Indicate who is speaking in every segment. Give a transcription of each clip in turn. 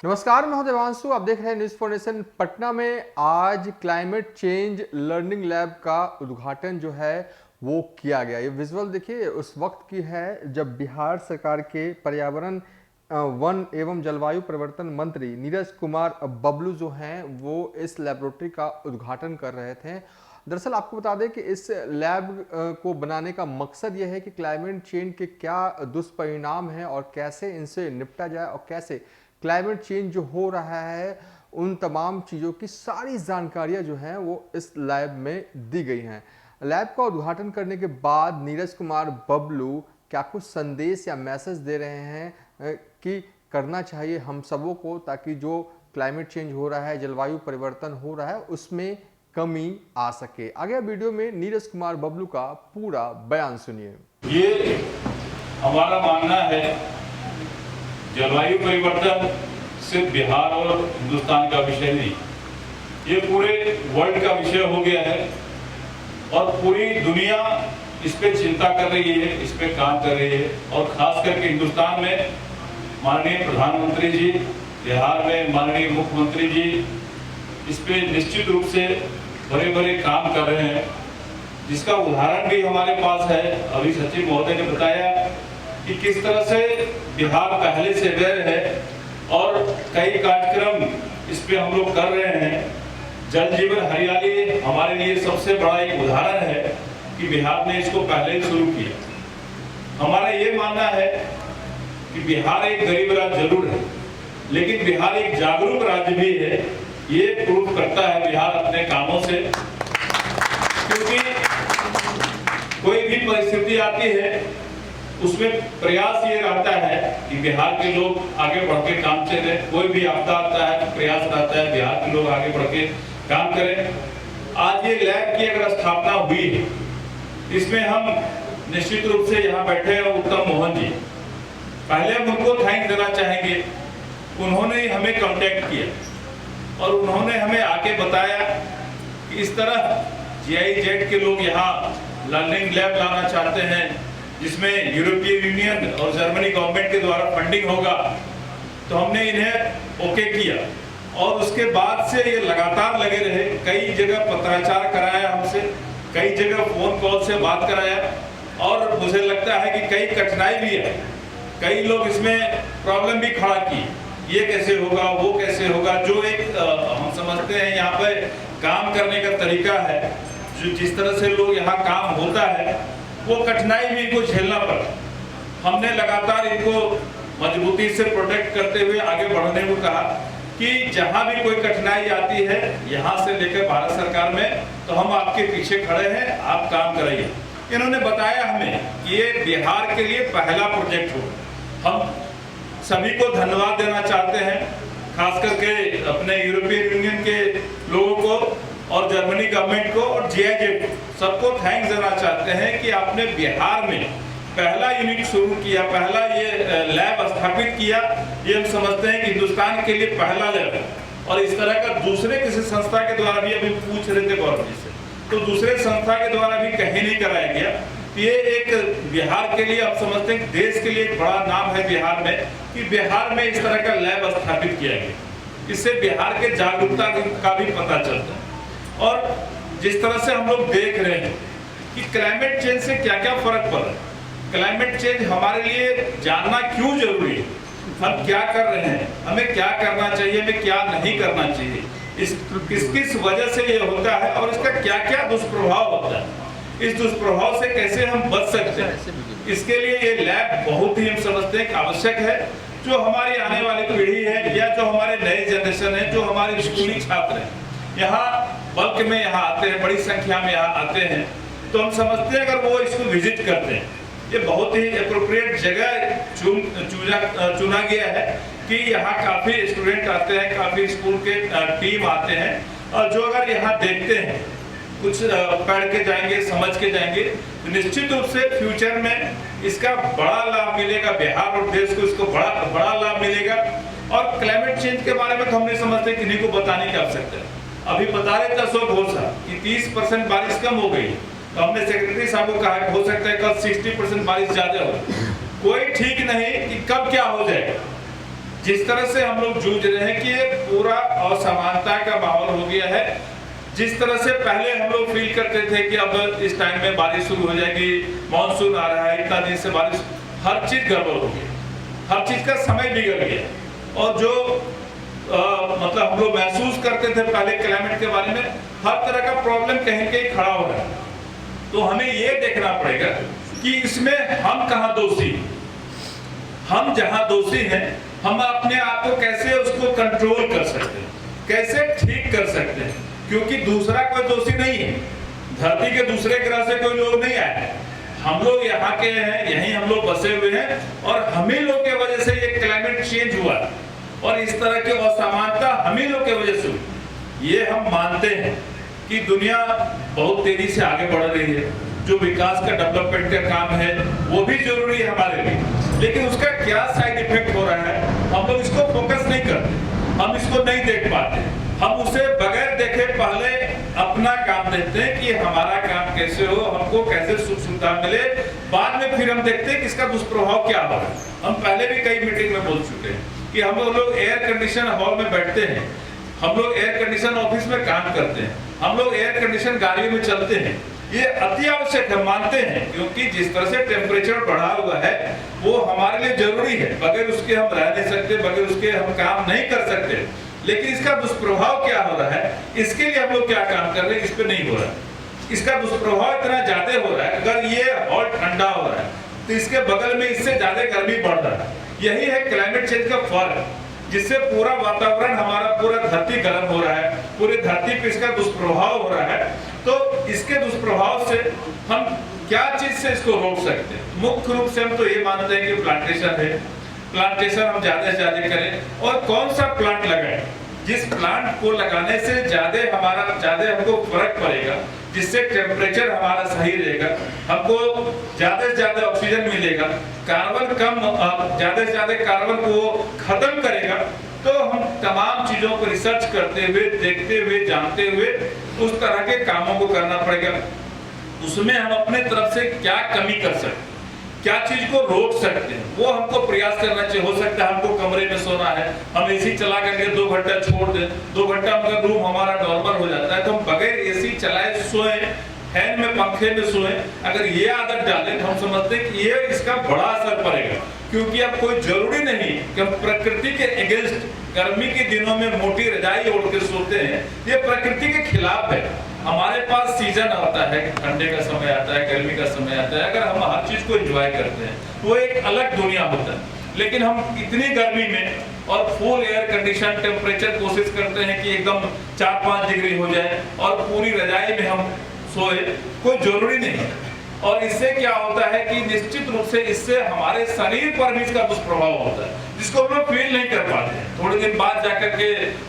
Speaker 1: नमस्कार, मैं हूं देवांशु। आप देख रहे हैं न्यूज़ 4 नेशन। पटना में आज क्लाइमेट चेंज लर्निंग लैब का उद्घाटन जो है वो किया गया। ये विजुअल देखिए उस वक्त की है जब बिहार सरकार के पर्यावरण वन एवं जलवायु परिवर्तन मंत्री नीरज कुमार बबलू जो हैं वो इस लेबोरेटरी का उद्घाटन कर रहे थे। दरअसल आपको बता दें कि इस लैब को बनाने का मकसद यह है कि क्लाइमेट चेंज के क्या दुष्परिणाम हैं और कैसे इनसे निपटा जाए और कैसे क्लाइमेट चेंज जो हो रहा है उन तमाम चीज़ों की सारी जानकारियां जो हैं वो इस लैब में दी गई हैं। लैब का उद्घाटन करने के बाद नीरज कुमार बबलू क्या कुछ संदेश या मैसेज दे रहे हैं कि करना चाहिए हम सबों को, ताकि जो क्लाइमेट चेंज हो रहा है, जलवायु परिवर्तन हो रहा है, उसमें कमी आ सके। आगे वीडियो में नीरज कुमार बबलू का पूरा बयान सुनिए।
Speaker 2: ये हमारा मानना है जलवायु परिवर्तन सिर्फ बिहार और हिंदुस्तान का विषय नहीं, ये पूरे वर्ल्ड का विषय हो गया है और पूरी दुनिया इस पे चिंता कर रही है, इस पे काम कर रही है। और खास करके हिंदुस्तान में माननीय प्रधानमंत्री जी, बिहार में माननीय मुख्यमंत्री जी इस पे निश्चित रूप से बड़े बड़े काम कर रहे हैं, जिसका उदाहरण भी हमारे पास है। अभी सचिव महोदय ने बताया कि किस तरह से बिहार पहले से अवेयर है और कई कार्यक्रम इस पे हम लोग कर रहे हैं। जल जीवन हरियाली हमारे लिए सबसे बड़ा एक उदाहरण है कि बिहार ने इसको पहले ही शुरू किया। हमारा ये मानना है कि बिहार एक गरीब राज्य जरूर है, लेकिन बिहार एक जागरूक राज्य भी है। ये प्रूव करता है बिहार अपने कामों से, क्योंकि कोई भी परिस्थिति आती है उसमें प्रयास ये रहता है कि बिहार के लोग आगे बढ़ के काम चले। कोई भी आपदा आता है तो प्रयास रहता है बिहार के लोग आगे बढ़ के काम करें। आज ये लैब की अगर स्थापना हुई है, इसमें हम निश्चित रूप से यहाँ बैठे हैं उत्तम मोहन जी, पहले हम उनको थैंक देना चाहेंगे। उन्होंने हमें कांटेक्ट किया और उन्होंने हमें आके बताया कि इस तरह GIZ के लोग यहाँ लर्निंग लैब लाना चाहते हैं, जिसमें यूरोपियन यूनियन और जर्मनी गवर्नमेंट के द्वारा फंडिंग होगा। तो हमने इन्हें ओके किया और उसके बाद से ये लगातार लगे रहे। कई जगह पत्राचार कराया हमसे, कई जगह फोन कॉल से बात कराया और मुझे लगता है कि कई कठिनाई भी है। कई लोग इसमें प्रॉब्लम भी खड़ा की, ये कैसे होगा, वो कैसे होगा। जो एक हम समझते हैं यहाँ पे काम करने का तरीका है, जो जिस तरह से लोग यहाँ काम होता है, वो कठिनाई भी इनको झेलना पड़ा। हमने लगातार इनको मजबूती से प्रोटेक्ट करते हुए आगे बढ़ने को कहा कि जहां भी कोई कठिनाई आती है यहां से लेकर भारत सरकार में, तो हम आपके पीछे खड़े हैं, आप काम कराइए। इन्होंने बताया हमें कि ये बिहार के लिए पहला प्रोजेक्ट हो। हम सभी को धन्यवाद देना चाहते हैं, खास करके अपने यूरोपियन यूनियन के लोगों को और जर्मनी गवर्नमेंट को और GIZ सबको थैंक्स देना चाहते हैं कि आपने बिहार में पहला यूनिट शुरू किया, पहला ये लैब स्थापित किया। ये हम समझते हैं कि हिंदुस्तान के लिए पहला लैब है और इस तरह का दूसरे किसी संस्था के द्वारा भी अभी पूछ रहे थे गौरव जी से, तो दूसरे संस्था के द्वारा भी कहीं नहीं कराया गया। ये एक बिहार के लिए आप समझते हैं देश के लिए एक बड़ा नाम है बिहार में कि बिहार में इस तरह का लैब स्थापित किया गया। इससे बिहार के जागरूकता का भी पता चलता है। और जिस तरह से हम लोग देख रहे हैं कि क्लाइमेट चेंज से क्या क्या फर्क पड़ रहा है, क्लाइमेट चेंज हमारे लिए जानना क्यों जरूरी है, हम क्या कर रहे हैं, हमें क्या करना चाहिए, हमें क्या नहीं करना चाहिए, किस किस वजह से ये होता है और इसका क्या क्या दुष्प्रभाव होता है, इस दुष्प्रभाव से कैसे हम बच सकते हैं। इसके लिए ये लैब बहुत ही हम समझते हैं आवश्यक है। जो हमारी आने वाली पीढ़ी है या जो हमारे नए जनरेशन है, जो हमारे स्कूली छात्र हैं, यहाँ बल्क में यहाँ आते हैं, बड़ी संख्या में यहाँ आते हैं, तो हम समझते हैं अगर वो इसको विजिट करते हैं, ये बहुत ही एप्रोप्रिएट जगह चुना गया है कि यहाँ काफी स्टूडेंट आते हैं, काफी स्कूल के टीम आते हैं और जो अगर यहाँ देखते हैं, कुछ पढ़ के जाएंगे, समझ के जाएंगे, तो निश्चित रूप से फ्यूचर में इसका बड़ा लाभ मिलेगा, बिहार और देश को इसको बड़ा लाभ मिलेगा। और क्लाइमेट चेंज के बारे में तो हम नहीं समझते, किन्हीं को बताने की आवश्यकता है। अभी बता रहे थे अशोक घोषा कि 30% बारिश कम हो गई, तो हमने सेक्रेटरी साहब को कहा हो सकता है कल 60% बारिश ज्यादा हो। कोई ठीक नहीं कि कब क्या हो जाएगा। जिस तरह से हम लोग जूझ रहे हैं कि ये पूरा असमानता का माहौल हो गया है। जिस तरह से पहले हम लोग फील करते थे कि अब इस टाइम में बारिश शुरू हो जाएगी, मानसून आ रहा है, इतना दिन से बारिश, हर चीज गड़बड़ हो गई, हर चीज का समय बिगड़ गया। और जो मतलब हम लोग महसूस करते थे पहले क्लाइमेट के बारे में, हर तरह का प्रॉब्लम कहीं कहीं खड़ा हो रहा है। तो हमें ये देखना पड़ेगा कि इसमें हम कहाँ दोषी, हम जहां दोषी हैं, हम अपने आप को कैसे उसको कंट्रोल कर सकते हैं, कैसे ठीक कर सकते हैं, क्योंकि दूसरा कोई दोषी नहीं है। धरती के दूसरे ग्रह से कोई लोग नहीं आए, हम लोग यहाँ के हैं, यहीं हम लोग बसे हुए हैं, और हम ही लोग के वजह से ये क्लाइमेट चेंज हुआ और इस तरह की असमानता हम ही लोग के वजह से हुई। ये हम मानते हैं कि दुनिया बहुत तेजी से आगे बढ़ रही है, जो विकास का डेवलपमेंट का काम है वो भी जरूरी है हमारे लिए, लेकिन उसका क्या साइड इफेक्ट हो रहा है हम लोग इसको फोकस नहीं करते, हम इसको नहीं देख पाते। हम उसे बगैर देखे पहले अपना काम देखते हैं कि हमारा काम कैसे हो, हमको कैसे सुख सुविधा मिले, बाद में फिर हम देखते हैं कि इसका दुष्प्रभाव क्या हो रहा है। हम पहले भी कई मीटिंग में बोल चुके हैं कि हम लोग एयर कंडीशन हॉल में बैठते हैं, हम लोग एयर कंडीशन ऑफिस में काम करते हैं, हम लोग एयर कंडीशन गाड़ियों में चलते हैं। ये अति आवश्यक है, मानते हैं, क्योंकि जिस तरह से टेम्परेचर बढ़ा हुआ है वो हमारे लिए जरूरी है, बगैर उसके हम रह नहीं सकते, बगैर उसके हम काम नहीं कर सकते। लेकिन इसका दुष्प्रभाव क्या हो रहा है, इसके लिए हम लोग क्या काम कर रहे हैं, इस पे नहीं हो रहा है। इसका दुष्प्रभाव इतना ज्यादा हो रहा है, अगर ये और ठंडा हो रहा है तो इसके बगल में इससे ज्यादा गर्मी बढ़ रहा है। यही है क्लाइमेट चेंज का फर्क, जिससे पूरा वातावरण हमारा, पूरा धरती गर्म हो रहा है, पूरी धरती पे इसका दुष्प्रभाव हो रहा है। तो इसके दुष्प्रभाव से हम क्या चीज से इसको रोक सकते हैं? मुख्य रूप से हम तो ये मानते हैं कि प्लांटेशन है, प्लांटेशन हम ज्यादा से ज्यादा करें, और कौन सा प्लांट लगाएं, जिस प्लांट को लगाने से ज्यादा हमको फर्क पड़ेगा, जिससे टेम्परेचर हमारा सही रहेगा, हमको ज्यादा से ज्यादा ऑक्सीजन मिलेगा, कार्बन कम, ज्यादा से ज्यादा कार्बन को खत्म करेगा। तो हम तमाम चीजों को रिसर्च करते हुए, देखते हुए, जानते हुए उस तरह के कामों को करना पड़ेगा। उसमें हम अपने तरफ से क्या कमी कर सकते हैं, क्या चीज को रोक सकते हैं, वो हमको प्रयास करना चाहिए। हो सकता है हमको कमरे में सोना है, हम एसी चला करके 2 घंटा छोड़ दें, 2 घंटा अगर रूम हमारा नॉर्मल हो जाता है तो हम बगैर एसी चलाए सोए, फैन में, पंखे में सोए। अगर ये आदत डालें तो हम समझते हैं कि ये इसका बड़ा असर पड़ेगा, क्योंकि अब कोई जरूरी नहीं कि हम प्रकृति के अगेंस्ट गर्मी के दिनों में मोटी रजाई ओढ़ के सोते हैं, ये प्रकृति के खिलाफ है। हमारे पास सीजन आता है, ठंडे का समय आता है, गर्मी का समय आता है, अगर हम हर चीज को एंजॉय करते हैं तो वो एक अलग दुनिया होता है। लेकिन हम इतनी गर्मी में और फुल एयर कंडीशन टेम्परेचर कोशिश करते हैं कि एकदम 4-5 डिग्री हो जाए और पूरी रजाई में हम सोए, कोई जरूरी नहीं है। और इससे क्या होता है कि निश्चित रूप से इससे हमारे शरीर पर भी इसका दुष्प्रभाव होता है, जिसको हम लोग फील नहीं कर पाते हैं। थोड़े दिन बाद जाकर के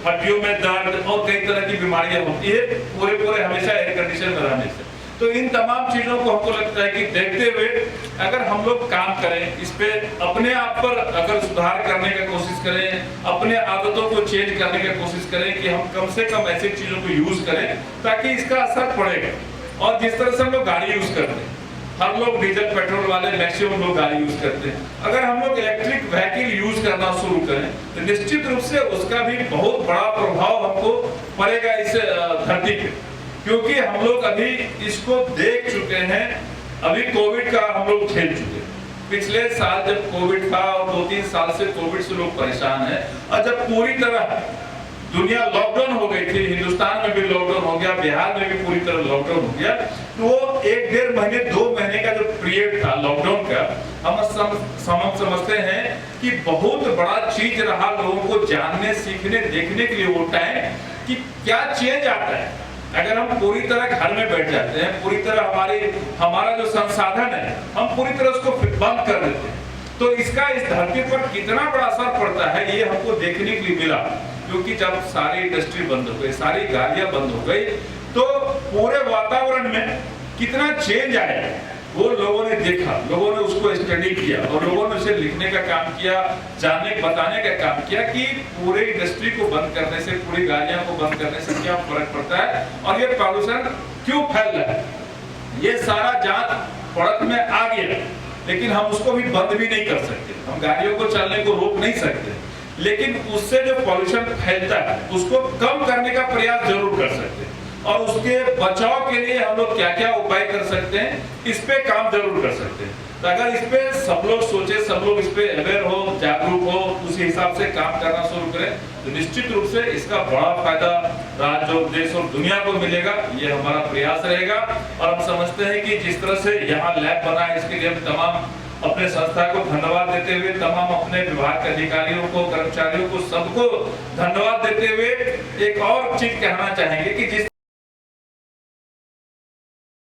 Speaker 2: हड्डियों में दर्द और कई तरह की बीमारियां होती है पूरे हमेशा एयर कंडीशन में रहने से। तो इन तमाम चीजों को हमको लगता है कि देखते हुए अगर हम लोग काम करें, इस पे अपने आप पर अगर सुधार करने की कोशिश करें, अपने आदतों को चेंज करने की कोशिश करें कि हम कम से कम ऐसी चीजों को यूज करें ताकि इसका असर पड़ेगा। और जिस तरह से हम लोग गाड़ी यूज करते हैं, हर लोग डीजल पेट्रोल वाले मैक्सिमम लोग गाड़ी यूज करते हैं, अगर हम लोग इलेक्ट्रिक व्हीकल यूज करना शुरू करें तो निश्चित रूप से उसका भी बहुत बड़ा प्रभाव हमको पड़ेगा इस धरती पे, क्योंकि हम लोग अभी इसको देख चुके हैं। अभी कोविड का हम लोग झेल चुके हैं। पिछले साल जब कोविड था और 2-3 साल से कोविड से लोग परेशान हैं, और जब पूरी तरह दुनिया लॉकडाउन हो गई थी, हिंदुस्तान में भी लॉकडाउन हो गया, बिहार में भी पूरी तरह लॉकडाउन हो गया, तो वो 1-1.5 महीने 2 महीने का जो पीरियड था लॉकडाउन का, हम समझते हैं कि बहुत बड़ा चीज रहा लोगों को जानने, सीखने, देखने के लिए वो टाइम कि क्या चेंज आता है अगर हम पूरी तरह घर में बैठ जाते हैं, पूरी तरह हमारा जो संसाधन है हम पूरी तरह उसको बंद कर देते हैं। तो इसका इस धरती पर कितना बड़ा असर पड़ता है ये हमको देखने के लिए मिला, क्योंकि जब सारी इंडस्ट्री बंद हो गई, सारी गाड़ियां बंद हो गई, तो पूरे वातावरण में कितना चेंज आया वो लोगों ने देखा, लोगों ने उसको स्टडी किया और लोगों ने उसे लिखने का काम किया, जानने बताने का काम किया कि पूरे इंडस्ट्री को बंद करने से, पूरी गाड़ियां को बंद करने से क्या फर्क पड़ता है और ये प्रदूषण क्यों फैल रहा है। ये सारा जांच परख में आ गया, लेकिन हम उसको भी बंद भी नहीं कर सकते, हम गाड़ियों को चलने को रोक नहीं सकते, लेकिन उससे जो पॉल्यूशन फैलता है उसको कम करने का प्रयास जरूर कर सकते हैं, और उसके बचाव के लिए हम लोग क्या क्या उपाय कर सकते हैं इस पे काम जरूर कर सकते हैं। तो अगर इस पे सब लोग सोचे, सब लोग इस पे अवेयर हो, जागरूक हो, उसी हिसाब से काम करना शुरू करें, तो निश्चित रूप से इसका बड़ा फायदा राज्य और देश और दुनिया को मिलेगा। ये हमारा प्रयास रहेगा। और हम समझते हैं कि जिस तरह से यहाँ लैब बना है, इसके लिए हम तमाम अपने संस्था को धन्यवाद देते हुए, तमाम अपने विभाग के अधिकारियों को, कर्मचारियों को, सबको धन्यवाद देते हुए एक और चीज कहना चाहेंगे कि जिस